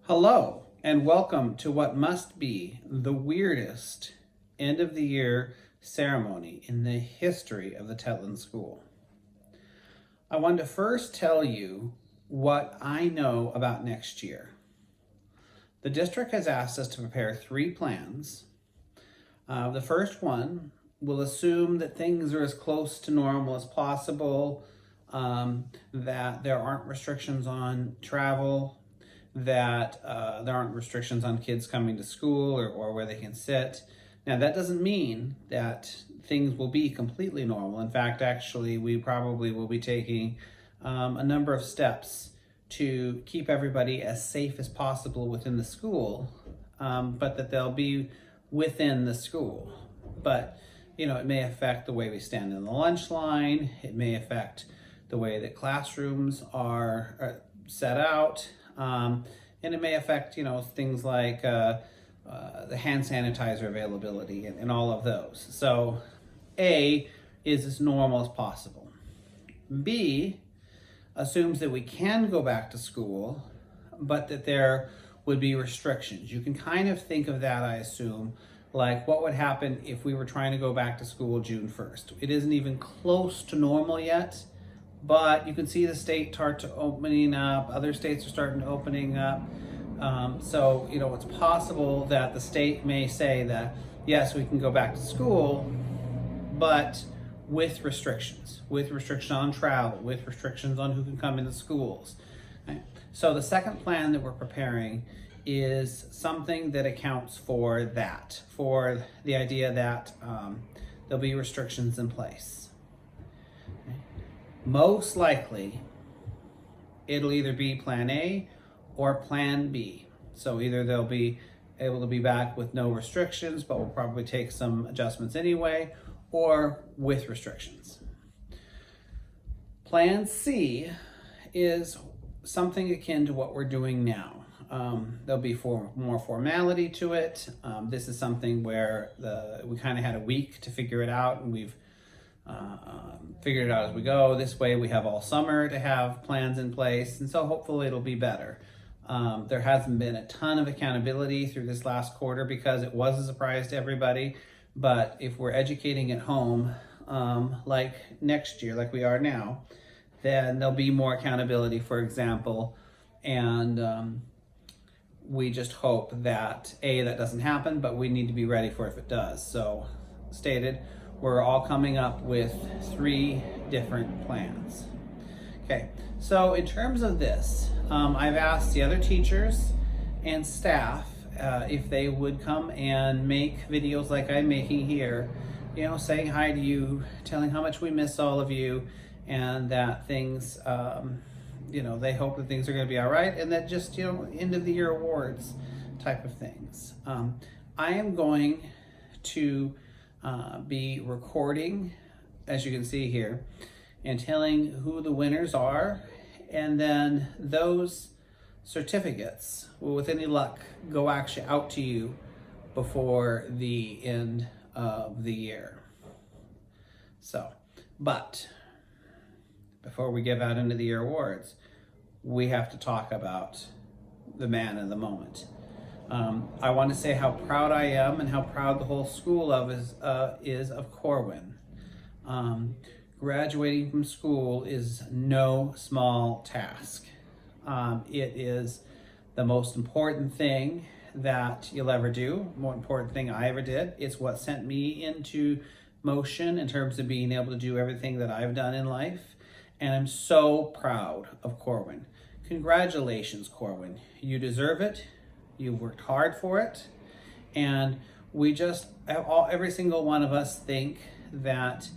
Hello, and welcome to what must be the weirdest end of the year ceremony in the history of the Tetland School. I wanted to first tell you what I know about next year. The district has asked us to prepare 3 plans. The first one will assume that things are as close to normal as possible, that there aren't restrictions on travel, that there aren't restrictions on kids coming to school or where they can sit. Now, that doesn't mean that things will be completely normal. In fact, actually, we probably will be taking a number of steps to keep everybody as safe as possible within the school, but that they'll be within the school. But, it may affect the way we stand in the lunch line. It may affect the way that classrooms are set out. And it may affect, things like the hand sanitizer availability and all of those. So A is as normal as possible. B assumes that we can go back to school, but that there would be restrictions. You can kind of think of that, I assume, like what would happen if we were trying to go back to school June 1st. It isn't even close to normal yet, but you can see the state start to opening up. Other states are starting to opening up. So, it's possible that the state may say that, yes, we can go back to school, but with restrictions on travel, with restrictions on who can come into schools. Right? So the second plan that we're preparing is something that accounts for that, for the idea that there'll be restrictions in place. Okay? Most likely, it'll either be plan A or plan B. So either they'll be able to be back with no restrictions, but we'll probably take some adjustments anyway, or with restrictions. Plan C is something akin to what we're doing now. There'll be more formality to it. This is something where we kind of had a week to figure it out, and we've figured it out as we go. This way we have all summer to have plans in place, and so hopefully it'll be better. There hasn't been a ton of accountability through this last quarter because it was a surprise to everybody. But if we're educating at home, like next year, like we are now, then there'll be more accountability, for example. And we just hope that, A, that doesn't happen, but we need to be ready for if it does. So, stated, we're all coming up with 3 different plans. Okay, so in terms of this, I've asked the other teachers and staff if they would come and make videos like I'm making here, saying hi to you, telling how much we miss all of you, and that things, they hope that things are going to be all right, and that just, end of the year awards type of things. I am going to be recording, as you can see here, and telling who the winners are, and then those certificates will, with any luck, go actually out to you before the end of the year. So, but before we give out end of the year awards, we have to talk about the man of the moment. I want to say how proud I am and how proud the whole school is of Corwin. Graduating from school is no small task. It is the most important thing that you'll ever do, more important thing I ever did. It's what sent me into motion in terms of being able to do everything that I've done in life. And I'm so proud of Corwin. Congratulations, Corwin. You deserve it. You've worked hard for it. And we just, every single one of us think that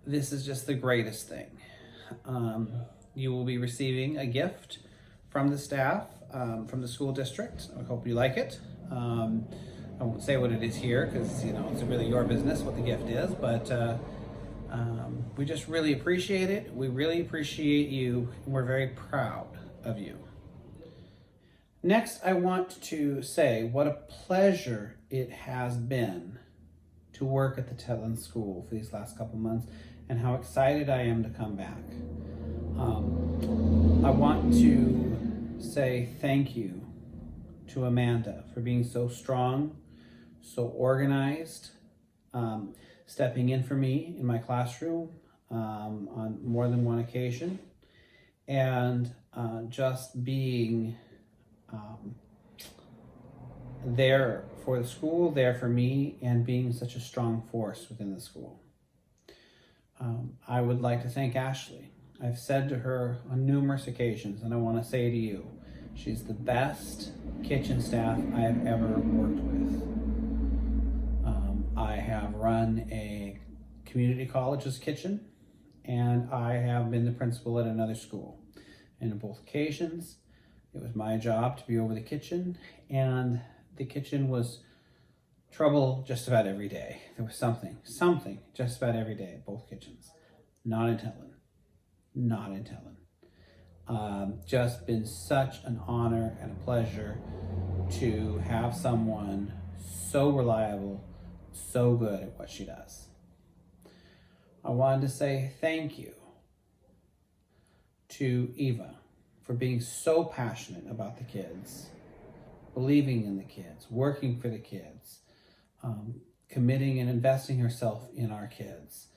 this is just the greatest thing. You will be receiving a gift from the staff, from the school district. I hope you like it. I won't say what it is here because, it's really your business what the gift is, but we just really appreciate it. We really appreciate you. And we're very proud of you. Next, I want to say what a pleasure it has been to work at the Tetland School for these last couple months, and how excited I am to come back. I want to say thank you to Amanda for being so strong, so organized, stepping in for me in my classroom on more than one occasion, and just being there for the school, there for me, and being such a strong force within the school. I would like to thank Ashley. I've said to her on numerous occasions, and I want to say to you, she's the best kitchen staff I have ever worked with. I have run a community college's kitchen, and I have been the principal at another school. And on both occasions, it was my job to be over the kitchen, and the kitchen was trouble just about every day. There was something just about every day at both kitchens. Not in Tellin. Just been such an honor and a pleasure to have someone so reliable, so good at what she does. I wanted to say thank you to Eva for being so passionate about the kids, believing in the kids, working for the kids, committing and investing herself in our kids.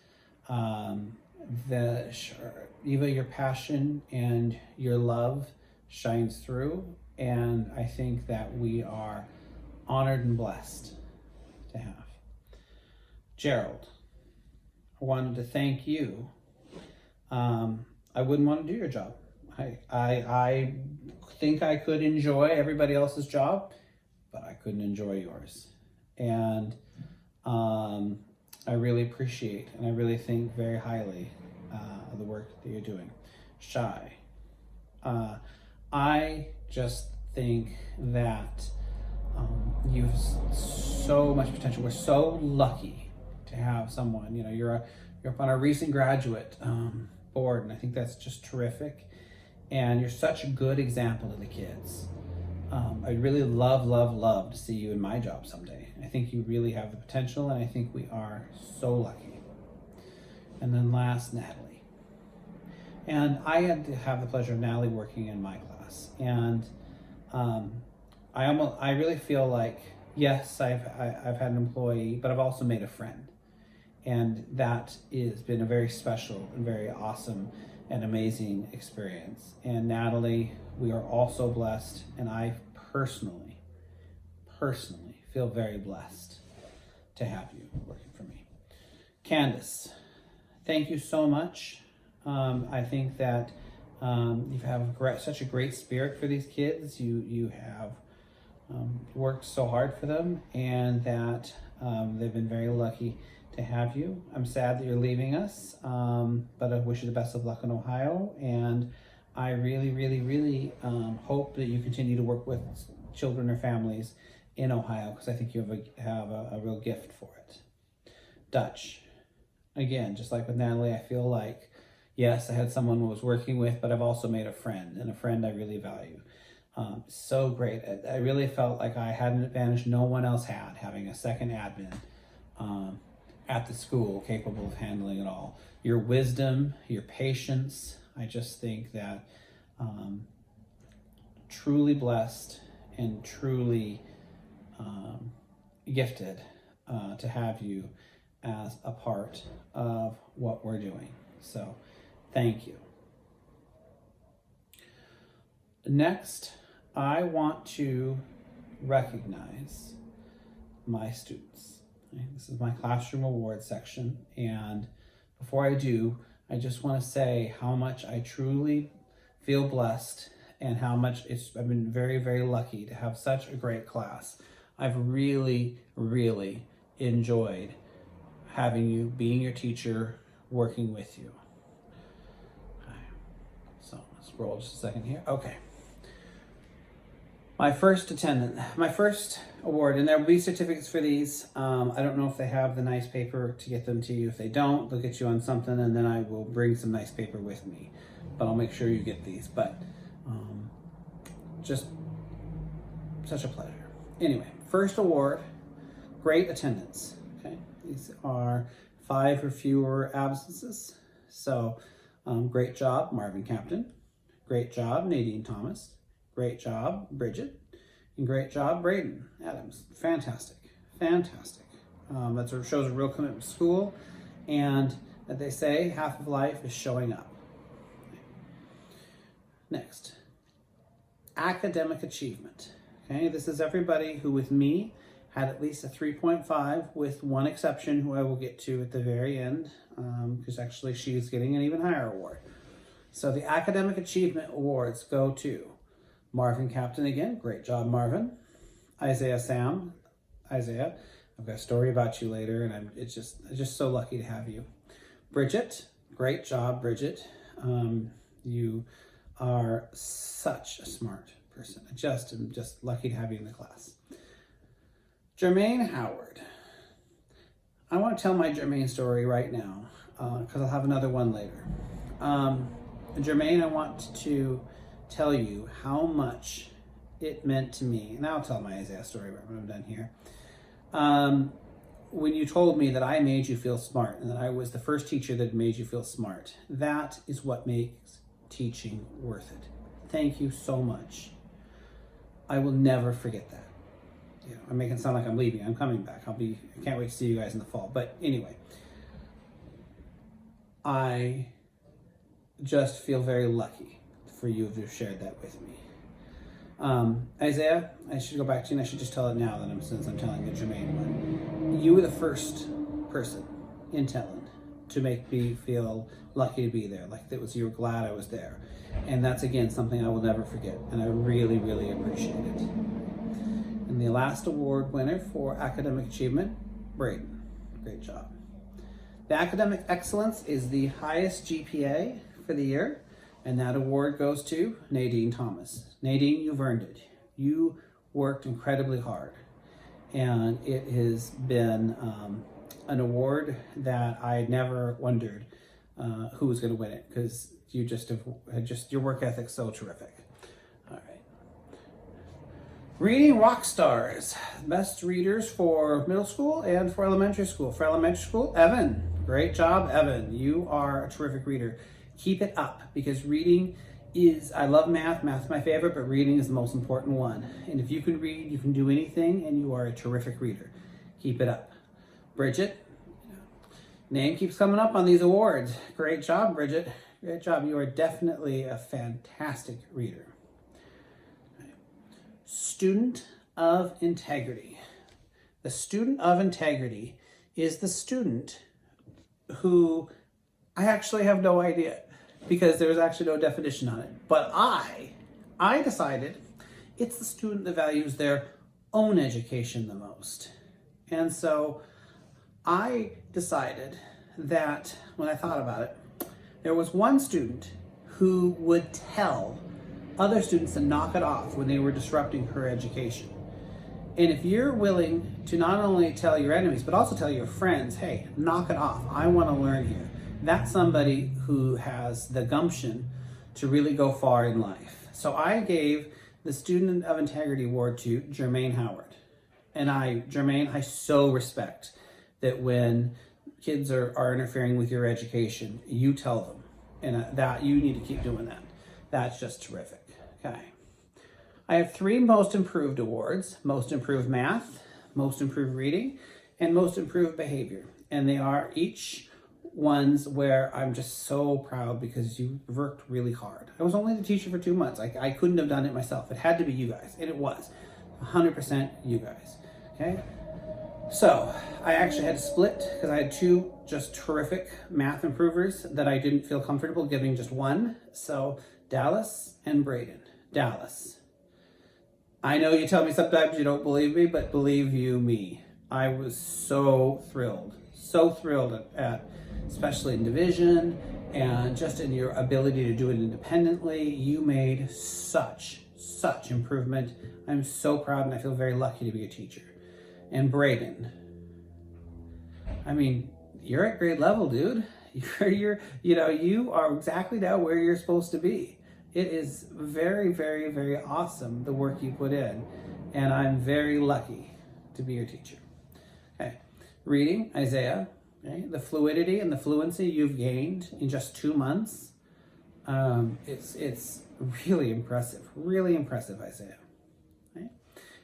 Eva, your passion and your love shines through, and I think that we are honored and blessed to have. Gerald, I wanted to thank you. I wouldn't want to do your job. I think I could enjoy everybody else's job, but I couldn't enjoy yours. And I really appreciate and I really think very highly of the work that you're doing. Shy. I just think that you have so much potential. We're so lucky to have someone, you're up on our recent graduate board, and I think that's just terrific. And you're such a good example to the kids. I'd really love to see you in my job someday. I think you really have the potential, and I think we are so lucky. And then last, Natalie. And I had to have the pleasure of Natalie working in my class. And I really feel like, yes, I've had an employee, but I've also made a friend. And that has been a very special and very awesome and amazing experience. And Natalie, we are also blessed, and I personally feel very blessed to have you working for me. Candace, thank you so much. I think that you have such a great spirit for these kids. You have worked so hard for them, and that they've been very lucky to have you. I'm sad that you're leaving us, but I wish you the best of luck in Ohio, and I really hope that you continue to work with children or families in Ohio, because I think you have a real gift for it. Dutch, again, just like with Natalie, I feel like, yes, I had someone I was working with, but I've also made a friend, and a friend I really value. So great. I really felt like I had an advantage no one else had, having a second admin at the school capable of handling it all. Your wisdom, your patience, I just think that truly blessed and truly gifted to have you as a part of what we're doing. So thank you. Next, I want to recognize my students. This is my classroom award section, and before I do, I just want to say how much I truly feel blessed and how much I've been very lucky to have such a great class. I've really enjoyed having you, being your teacher, working with you. Okay. So let's roll just a second here. Okay. My first award, and there will be certificates for these. I don't know if they have the nice paper to get them to you. If they don't, they'll get you on something, and then I will bring some nice paper with me. But I'll make sure you get these. But just such a pleasure. Anyway, first award, great attendance. Okay, these are 5 or fewer absences. So great job, Marvin Captain. Great job, Nadine Thomas. Great job, Bridget. And great job, Braden Adams. Fantastic, fantastic. That sort of shows a real commitment to school, and that they say half of life is showing up. Next, academic achievement. Okay, this is everybody who with me had at least a 3.5, with one exception who I will get to at the very end, because actually she's getting an even higher award. So the academic achievement awards go to Marvin Captain again. Great job, Marvin. Isaiah Sam. Isaiah, I've got a story about you later, and I'm just so lucky to have you. Bridget. Great job, Bridget. You are such a smart person. I'm just lucky to have you in the class. Jermaine Howard. I want to tell my Jermaine story right now, because I'll have another one later. Jermaine, I want to tell you how much it meant to me, and I'll tell my Isaiah story when I'm done here. When you told me that I made you feel smart, and that I was the first teacher that made you feel smart, that is what makes teaching worth it. Thank you so much. I will never forget that. You know, I'm making it sound like I'm leaving. I'm coming back. I can't wait to see you guys in the fall. But anyway, I just feel very lucky for you to have shared that with me. Isaiah, I should go back to you, and I should just tell it now since I'm telling the Jermaine one. You were the first person in Tetland to make me feel lucky to be there. Like you were glad I was there. And that's, again, something I will never forget. And I really, really appreciate it. And the last award winner for academic achievement, Braden. Great job. The academic excellence is the highest GPA for the year. And that award goes to Nadine Thomas. Nadine, you've earned it. You worked incredibly hard. And it has been an award that I never wondered who was going to win it, because you your work ethic's so terrific. All right. Reading rock stars. Best readers for middle school and for elementary school. For elementary school, Evan. Great job, Evan. You are a terrific reader. Keep it up, because reading I love math. Math's my favorite, but reading is the most important one. And if you can read, you can do anything, and you are a terrific reader. Keep it up. Bridget, name keeps coming up on these awards. Great job, Bridget. Great job. You are definitely a fantastic reader. Student of integrity. The student of integrity is the student who I actually have no idea, because there's actually no definition on it. But I decided it's the student that values their own education the most. And so I decided that when I thought about it, there was one student who would tell other students to knock it off when they were disrupting her education. And if you're willing to not only tell your enemies, but also tell your friends, hey, knock it off, I want to learn here, that's somebody who has the gumption to really go far in life. So I gave the Student of Integrity Award to Jermaine Howard. And Jermaine, I so respect that when kids are interfering with your education, you tell them. And that you need to keep doing that. That's just terrific. Okay. I have 3 Most Improved awards: Most Improved Math, Most Improved Reading, and Most Improved Behavior. And they are each ones where I'm just so proud, because you worked really hard. I was only the teacher for 2 months. I couldn't have done it myself. It had to be you guys, and it was 100% you guys. Okay. So I actually had to split, because I had 2 just terrific math improvers that I didn't feel comfortable giving just one. So Dallas and Braden. Dallas, I know you tell me sometimes you don't believe me, but believe you me, I was so thrilled at especially in division and just in your ability to do it independently. You made such improvement. I'm so proud, and I feel very lucky to be a teacher. And Braden, I mean, you're at grade level, dude. You are exactly now where you're supposed to be. It is very, very, very awesome, the work you put in, and I'm very lucky to be your teacher. Okay, reading, Isaiah. Okay, the fluidity and the fluency you've gained in just 2 months, It's really impressive, Isaiah. Right?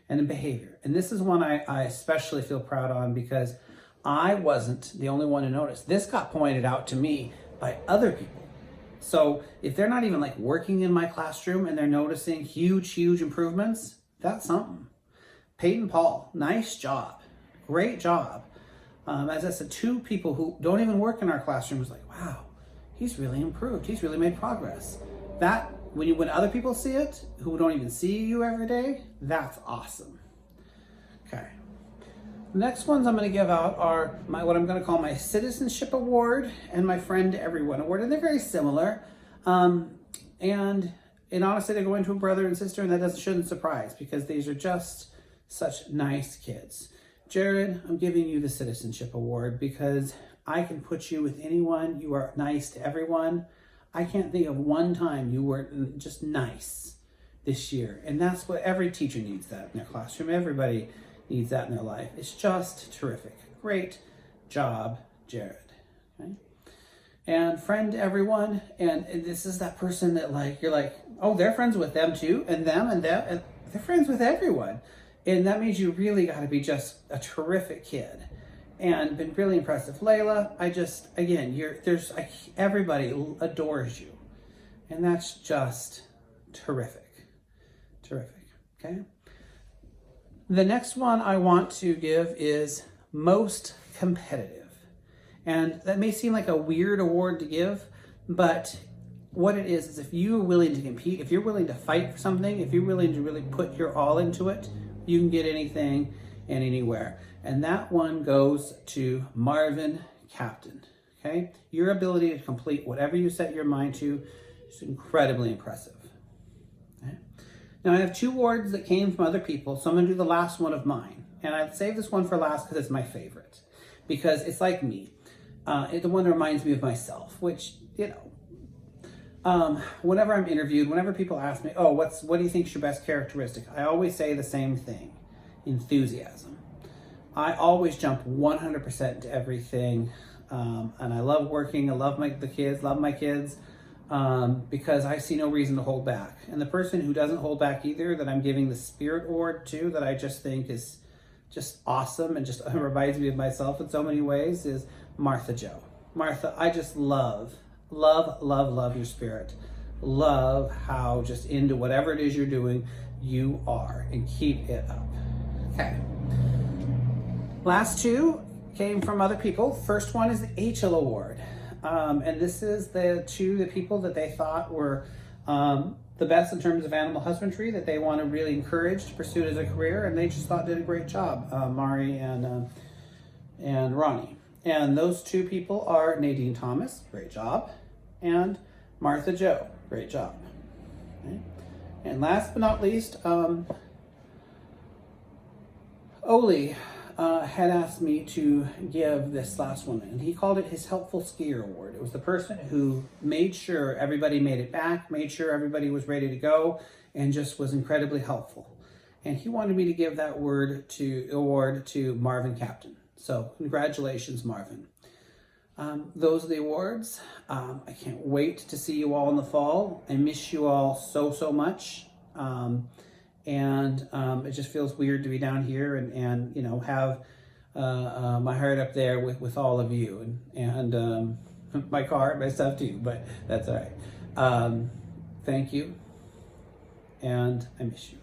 And the behavior. And this is one I especially feel proud on because I wasn't the only one to notice. This got pointed out to me by other people. So if they're not even like working in my classroom and they're noticing huge improvements, that's something. Peyton Paul, nice job. Great job. As I said, 2 people who don't even work in our classroom was like, wow, he's really improved. He's really made progress. That, when other people see it, who don't even see you every day, that's awesome. Okay. The next ones I'm going to give out are what I'm going to call my Citizenship Award and my Friend to Everyone Award. And they're very similar. And honestly, they go into a brother and sister, and that shouldn't surprise because these are just such nice kids. Jared, I'm giving you the Citizenship Award because I can put you with anyone. You are nice to everyone. I can't think of one time you were just nice this year. And that's what every teacher needs, that in their classroom. Everybody needs that in their life. It's just terrific. Great job, Jared. Okay? And Friend to Everyone. And this is that person that you're like, oh, they're friends with them too. And them and them. And they're friends with everyone. And that means you really got to be just a terrific kid and been really impressive. Layla, everybody adores you. And that's just terrific. Terrific. Okay. The next one I want to give is Most Competitive. And that may seem like a weird award to give, but what it is if you're willing to compete, if you're willing to fight for something, if you're willing to really put your all into it, you can get anything and anywhere. And that one goes to Marvin Captain. Okay? Your ability to complete whatever you set your mind to is incredibly impressive. Okay? Now I have 2 awards that came from other people, so I'm going to do the last one of mine. And I've saved this one for last because it's my favorite. Because it's like me. It's the one that reminds me of myself, which, whenever I'm interviewed, whenever people ask me, oh, what do you think is your best characteristic? I always say the same thing, enthusiasm. I always jump 100% to everything. And I love working. I love the kids, love my kids, because I see no reason to hold back. And the person who doesn't hold back either, that I'm giving the Spirit Award to, that I just think is just awesome and just reminds me of myself in so many ways, is Martha Jo. Martha, I just love your spirit. Love how just into whatever it is you're doing, you are, and keep it up. Okay. Last 2 came from other people. First one is the HL Award. And this is the people that they thought were the best in terms of animal husbandry, that they want to really encourage to pursue it as a career, and they just thought did a great job, Mari and Ronnie. And those 2 people are Nadine Thomas, great job, and Martha Jo, great job. Okay. And last but not least, Oli had asked me to give this last one, and he called it his Helpful Skier Award. It was the person who made sure everybody made it back, made sure everybody was ready to go, and just was incredibly helpful. And he wanted me to give that award to Marvin Captain. So congratulations, Marvin. Those are the awards. I can't wait to see you all in the fall. I miss you all so much. And it just feels weird to be down here and have my heart up there with all of you and my car, my stuff too, but that's all right. Thank you, and I miss you.